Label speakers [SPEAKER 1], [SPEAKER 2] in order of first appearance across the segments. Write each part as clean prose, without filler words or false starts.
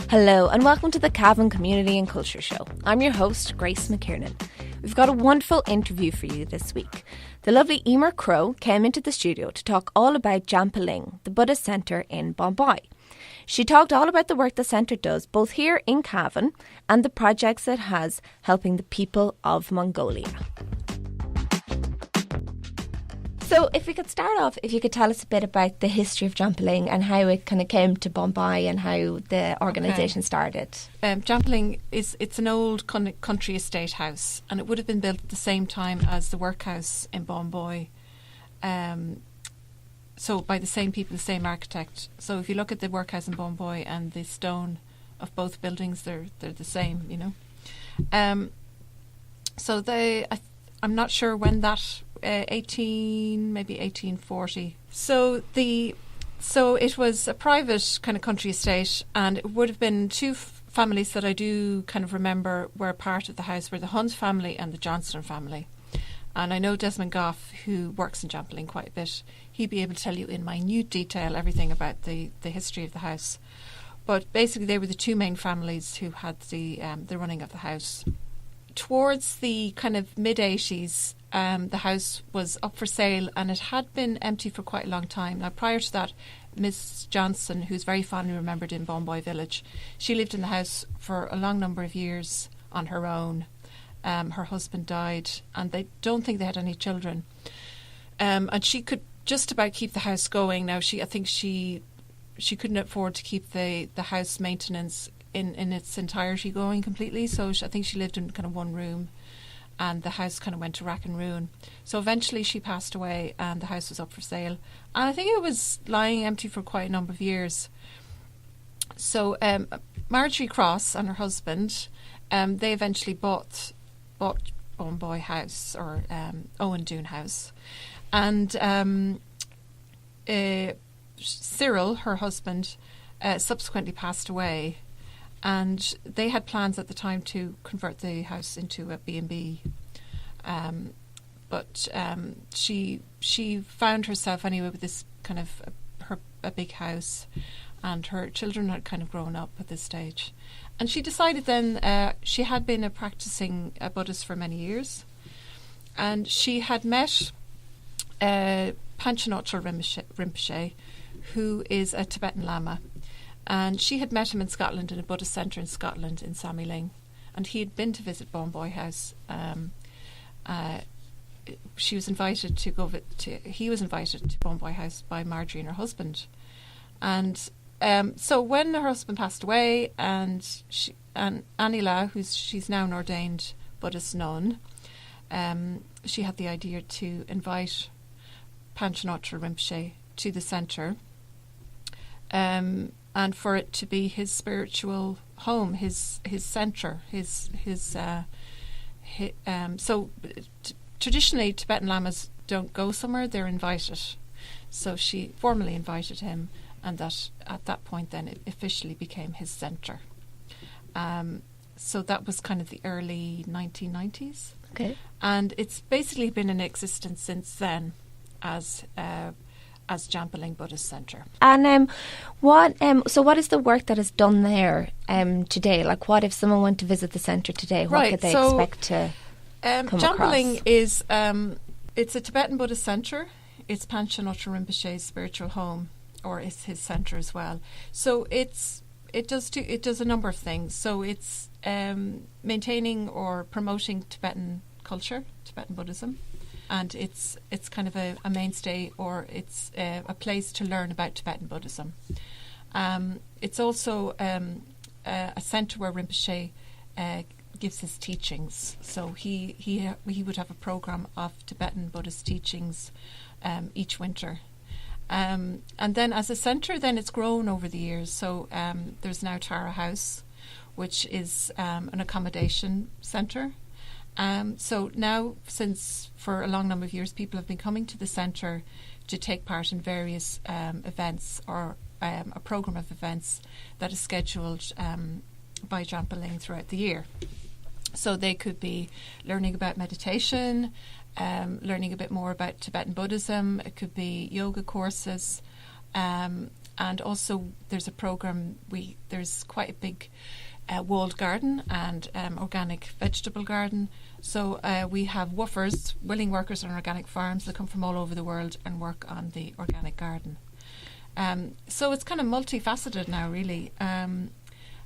[SPEAKER 1] Hello and welcome to the Cavan Community and Culture Show. I'm your host, Grace McKiernan. We've got a wonderful interview for you this week. The lovely Eimear Crow came into the studio to talk all about Jampa Ling, the Buddhist centre in Bawnboy. She talked all about the work the centre does, both here in Cavan and the projects it has helping the people of Mongolia. So if we could start off, if you could tell us a bit about the history of Jampa Ling and how it kind of came to Bawnboy and how the organisation started.
[SPEAKER 2] Jampa Ling it's an old country estate house, and it would have been built at the same time as the workhouse in Bawnboy. So by the same people, the same architect. So if you look at the workhouse in Bawnboy and the stone of both buildings, they're the same, you know. So I'm not sure when that. 1840. So it was a private kind of country estate, and it would have been two families that I do kind of remember were part of the house, were the Hunt family and the Johnston family. And I know Desmond Goff, who works in Jampa Ling quite a bit, he'd be able to tell you in minute detail everything about the history of the house. But basically they were the two main families who had the running of the house. Towards the kind of mid-80s, the house was up for sale, and it had been empty for quite a long time. Now, prior to that, Miss Johnson, who's very fondly remembered in Bawnboy village, she lived in the house for a long number of years on her own. Her husband died, and they don't think they had any children. And she could just about keep the house going. Now, I think she couldn't afford to keep the house maintenance in its entirety going completely, so I think she lived in kind of one room, and the house kind of went to rack and ruin. So eventually she passed away and the house was up for sale, and I think it was lying empty for quite a number of years. So Marjorie Cross and her husband, they eventually bought Bawnboy House, or Owen Doon House, and Cyril, her husband, subsequently passed away. And they had plans at the time to convert the house into a B&B. But she found herself anyway with this kind of a big house, and her children had kind of grown up at this stage. And she decided then, she had been a practicing Buddhist for many years, and she had met Panchanotra Rinpoche, who is a Tibetan Lama. And she had met him in Scotland, in a Buddhist centre in Scotland, in Samyeling. And he had been to visit Bawnboy House. She was invited to go he was invited to Bawnboy House by Marjorie and her husband. And so when her husband passed away, and Anila, she's now an ordained Buddhist nun, she had the idea to invite Panchanotra Rinpoche to the centre. And for it to be his spiritual home, his centre, traditionally Tibetan Lamas don't go somewhere; they're invited. So she formally invited him, and that at that point then it officially became his centre. So that was kind of the early 1990s.
[SPEAKER 1] Okay,
[SPEAKER 2] and it's basically been in existence since then as Jampa Ling Buddhist Centre. And
[SPEAKER 1] what is the work that is done there today? Like, what if someone went to visit the centre today? What could they expect to come across?
[SPEAKER 2] Jampa Ling is it's a Tibetan Buddhist centre. It's Panchanotra Rinpoche's spiritual home, or it's his centre as well. So it does a number of things. So it's maintaining or promoting Tibetan culture, Tibetan Buddhism. And it's kind of a mainstay, or it's a place to learn about Tibetan Buddhism. It's also a centre where Rinpoche gives his teachings. So he would have a programme of Tibetan Buddhist teachings each winter. And then as a centre, then it's grown over the years. So there's now Tara House, which is an accommodation centre. So now, since for a long number of years, people have been coming to the centre to take part in various events, or a programme of events that is scheduled by Jampa Ling throughout the year. So they could be learning about meditation, learning a bit more about Tibetan Buddhism. It could be yoga courses, and And also there's a program, there's quite a big walled garden and organic vegetable garden. So we have woofers, willing workers on organic farms that come from all over the world and work on the organic garden. So it's kind of multifaceted now, really.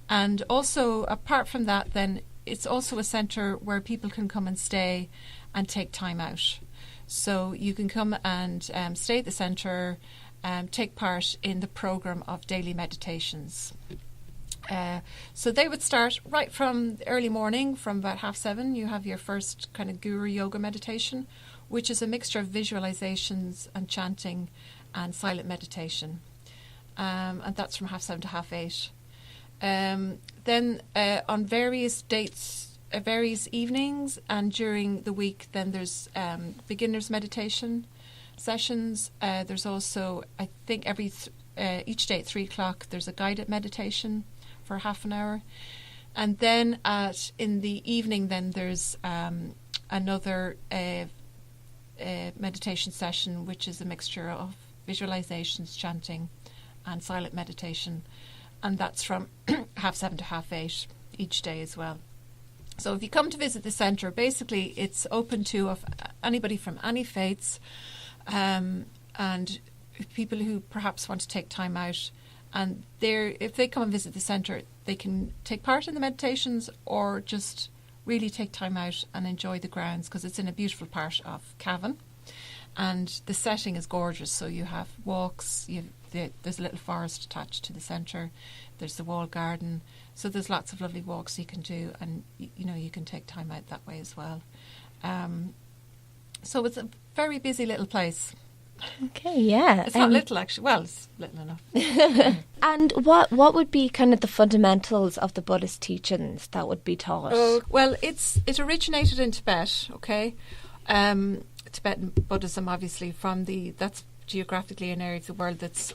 [SPEAKER 2] And also, apart from that, then it's also a centre where people can come and stay and take time out. So you can come and stay at the centre, take part in the programme of daily meditations. So they would start right from the early morning, from about 7:30. You have your first kind of guru yoga meditation, which is a mixture of visualizations and chanting and silent meditation. And that's from 7:30 to 8:30. Then on various dates, various evenings and during the week, then there's beginners meditation sessions. There's also, I think, each day at 3:00 there's a guided meditation for half an hour. And then in the evening, then there's another meditation session, which is a mixture of visualizations, chanting and silent meditation. And that's from 7:30 to 8:30 each day as well. So if you come to visit the centre, basically it's open to anybody from any faiths, and people who perhaps want to take time out. And if they come and visit the centre, they can take part in the meditations or just really take time out and enjoy the grounds, because it's in a beautiful part of Cavan. And the setting is gorgeous. So you have walks, there's a little forest attached to the centre, there's the walled garden. So there's lots of lovely walks you can do, and you can take time out that way as well. So it's a very busy little place.
[SPEAKER 1] Okay, yeah.
[SPEAKER 2] It's not little, actually. Well, it's little enough.
[SPEAKER 1] And what would be kind of the fundamentals of the Buddhist teachings that would be taught?
[SPEAKER 2] Well, it originated in Tibet, okay? Tibetan Buddhism, obviously, that's geographically an area of the world that's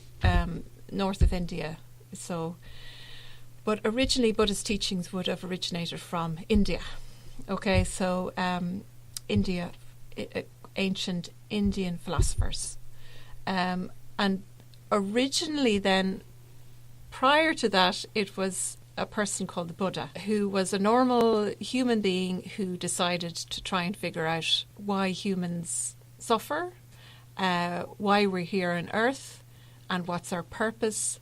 [SPEAKER 2] north of India. So, but originally Buddhist teachings would have originated from India. Okay, so India, ancient Indian philosophers. And originally then, prior to that, it was a person called the Buddha, who was a normal human being who decided to try and figure out why humans suffer, why we're here on Earth, and what's our purpose,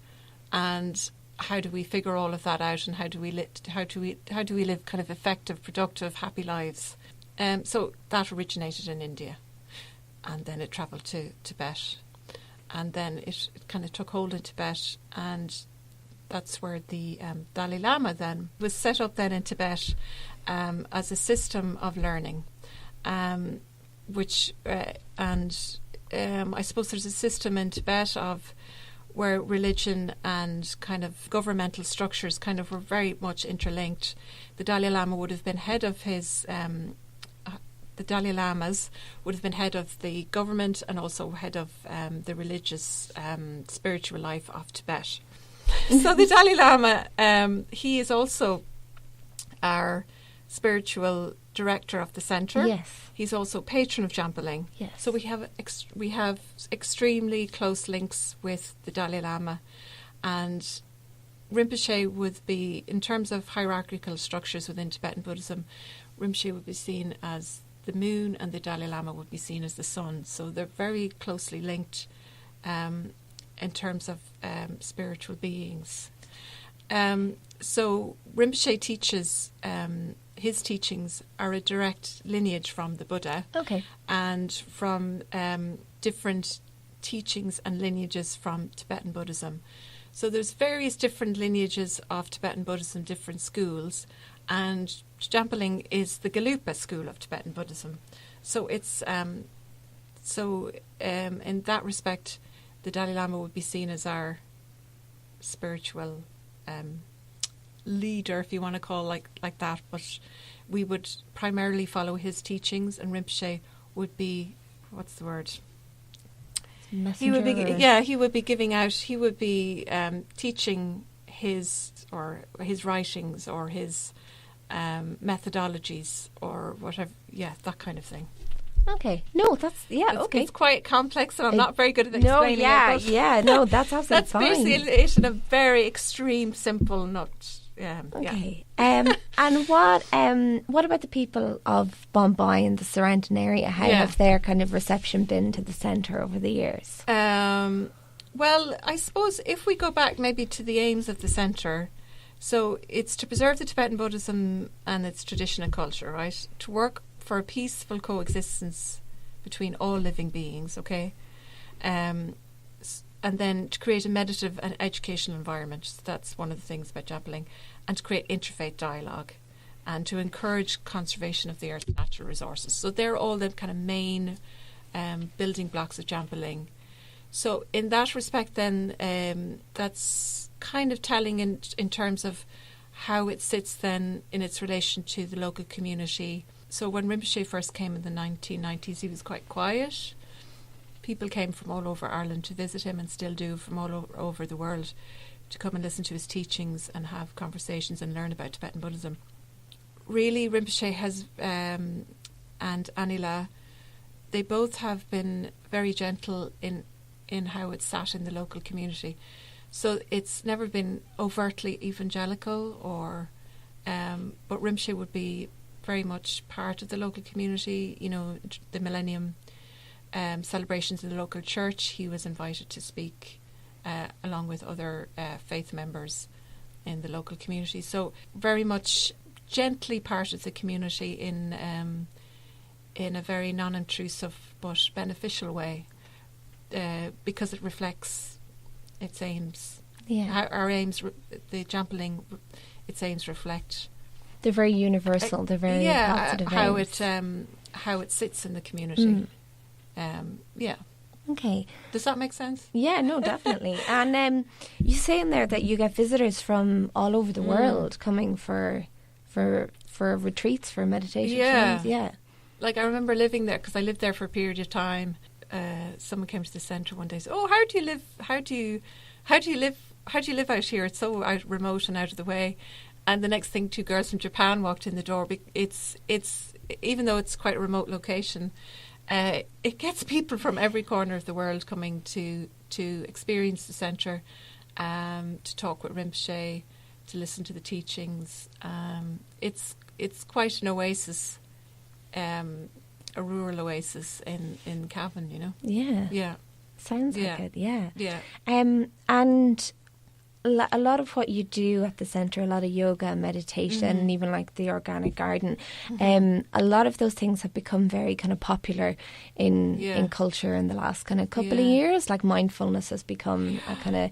[SPEAKER 2] and how do we figure all of that out, and how do we live kind of effective, productive, happy lives. So that originated in India, and then it travelled to Tibet, and then it kind of took hold in Tibet, and that's where the Dalai Lama then was set up then in Tibet as a system of learning, which I suppose there's a system in Tibet of where religion and kind of governmental structures kind of were very much interlinked. The Dalai Lama would have been head of the Dalai Lamas would have been head of the government and also head of the religious spiritual life of Tibet. So the Dalai Lama, he is also our spiritual director of the centre.
[SPEAKER 1] Yes.
[SPEAKER 2] He's also patron of Jampa Ling.
[SPEAKER 1] Yes.
[SPEAKER 2] So we have extremely close links with the Dalai Lama, and Rinpoche would be, in terms of hierarchical structures within Tibetan Buddhism, Rinpoche would be seen as the moon and the Dalai Lama would be seen as the sun. So they're very closely linked in terms of spiritual beings. So Rinpoche teaches, his teachings are a direct lineage from the Buddha.
[SPEAKER 1] Okay.
[SPEAKER 2] And from different teachings and lineages from Tibetan Buddhism. So there's various different lineages of Tibetan Buddhism, different schools, and Jampa Ling is the Gelugpa school of Tibetan Buddhism. So it's in that respect, the Dalai Lama would be seen as our spiritual leader, if you want to call like that. But we would primarily follow his teachings, and Rinpoche would be, what's the word?
[SPEAKER 1] Messenger.
[SPEAKER 2] He would be giving out. He would be teaching his writings or his methodologies or whatever. Yeah, that kind of thing.
[SPEAKER 1] Okay. No, that's okay.
[SPEAKER 2] It's quite complex, and I'm not very good at explaining it.
[SPEAKER 1] No, that's absolutely
[SPEAKER 2] that's
[SPEAKER 1] fine.
[SPEAKER 2] That's basically it in a very extreme, simple nut.
[SPEAKER 1] Okay. And what about the people of Bawnboy and the surrounding area? How have their kind of reception been to the centre over the years?
[SPEAKER 2] Well, I suppose if we go back maybe to the aims of the centre, so it's to preserve the Tibetan Buddhism and its tradition and culture, right? To work for a peaceful coexistence between all living beings, okay? And then to create a meditative and educational environment. So that's one of the things about Jampa Ling. And to create interfaith dialogue and to encourage conservation of the earth's natural resources. So they're all the kind of main building blocks of Jampa Ling. So in that respect then, that's kind of telling in terms of how it sits then in its relation to the local community. So when Rinpoche first came in the 1990s, he was quite quiet. People came from all over Ireland to visit him, and still do from all over the world, to come and listen to his teachings and have conversations and learn about Tibetan Buddhism. Really, Rinpoche has and Anila, they both have been very gentle in how it's sat in the local community. So it's never been overtly evangelical, or but Rinpoche would be very much part of the local community. You know, the Millennium celebrations in the local church, he was invited to speak along with other faith members in the local community. So very much gently part of the community in a very non-intrusive but beneficial way, because it reflects its aims. Yeah. Our aims, the Jampa Ling, its aims reflect.
[SPEAKER 1] They're very universal. They're very positive aims.
[SPEAKER 2] How it sits in the community.
[SPEAKER 1] Okay.
[SPEAKER 2] Does that make sense?
[SPEAKER 1] Yeah, no, definitely. And you say in there that you get visitors from all over the world coming for retreats, for meditation. Yeah.
[SPEAKER 2] Like I remember living there, because I lived there for a period of time. Someone came to the centre one day and said, "Oh, how do you live? How do you live out here? It's so remote and out of the way." And the next thing, two girls from Japan walked in the door. It's even though it's quite a remote location, it gets people from every corner of the world coming to experience the centre, to talk with Rinpoche, to listen to the teachings. It's quite an oasis, a rural oasis in Cavan, you know.
[SPEAKER 1] Yeah.
[SPEAKER 2] Yeah.
[SPEAKER 1] Sounds like it. Yeah.
[SPEAKER 2] Yeah.
[SPEAKER 1] And a lot of what you do at the centre, a lot of yoga and meditation, and even like the organic garden, a lot of those things have become very kind of popular in culture in the last kind of couple of years. Like mindfulness has become a kind of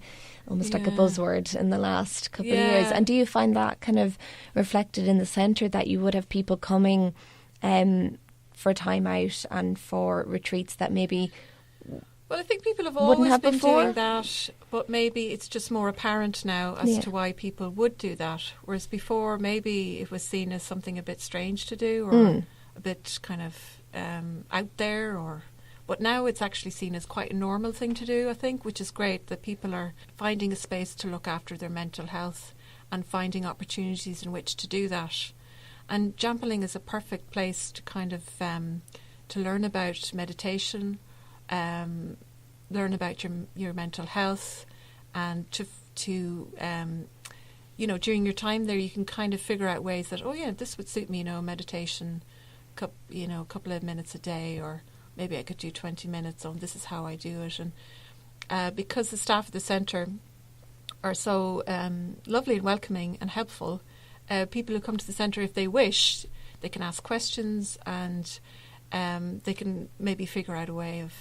[SPEAKER 1] almost like a buzzword in the last couple of years. And do you find that kind of reflected in the centre, that you would have people coming for time out and for retreats that maybe...
[SPEAKER 2] Well, I think people have always been doing that, but maybe it's just more apparent now as to why people would do that. Whereas before, maybe it was seen as something a bit strange to do, or a bit kind of out there, but now it's actually seen as quite a normal thing to do, I think, which is great, that people are finding a space to look after their mental health and finding opportunities in which to do that. And Jampa Ling is a perfect place to kind of to learn about meditation, learn about your mental health, and to during your time there, you can kind of figure out ways that, this would suit me, meditation, a couple of minutes a day, or maybe I could do 20 minutes on this is how I do it. And because the staff at the centre are so lovely and welcoming and helpful, people who come to the centre, if they wish, they can ask questions, and they can maybe figure out a way of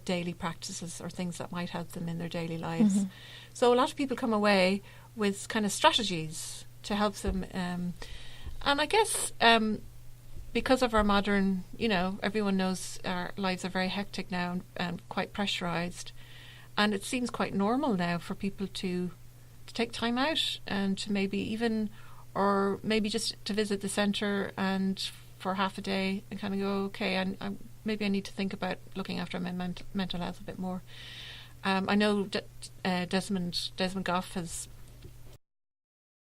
[SPEAKER 2] daily practices or things that might help them in their daily lives. So a lot of people come away with kind of strategies to help them. And I guess because of our modern, everyone knows our lives are very hectic now and quite pressurised. And it seems quite normal now for people to take time out and to maybe just to visit the centre and for half a day and kind of go, okay, maybe I need to think about looking after my mental health a bit more. I know Desmond Goff has